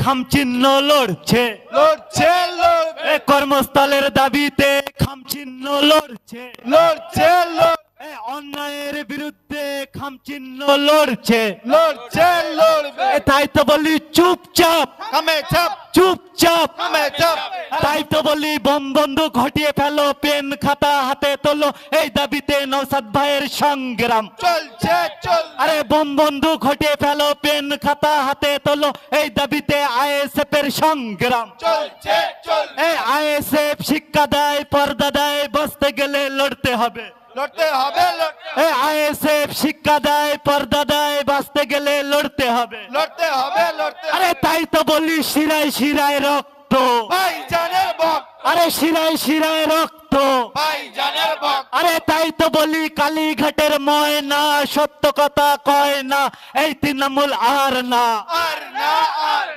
খামচিহ্ন লড়ছে লড়ছে লড়ছে কর্মস্থলের দাবিতে খামচিহ্ন লড়ছে লড়ছে অন্যায়ের বিরুদ্ধে খামচিহ্ন লড়ছে লড়ছে লড়বে তাই তো বলি চুপচাপ কামে চাপ চুপচাপ কামে চাপ তাই তো বলি বোম বন্দুক হটিয়ে ফেলো পেন খাতা হাতে তোলো এই দাবিতে নওশাদ ভাইয়ের সংগ্রাম চলছে চল আরে বোম বন্দুক হটিয়ে ফেলো পেন খাতা হাতে তোলো এই দাবিতে আইএসএফ এর সংগ্রাম চলছে চল এই আইএসএফ শিক্ষা দেয় পর্দা দেয় বসতে গেলে লড়তে হবে লড়তে হবে এই আইএসএফ শিক্ষা দেয় পর্দা দেয় বাঁচতে গেলে লড়তে হবে লড়তে হবে লড়তে আরে তাই তো বলি শিরায় শিরায় রক্ত ভাই জানের বক আরে শিরায় শিরায় রক্ত ভাই জানের বক আরে তাই তো বলি কালীঘাটের ময়না সত্য কথা কয় না এই তৃণমূল আর না আর না আর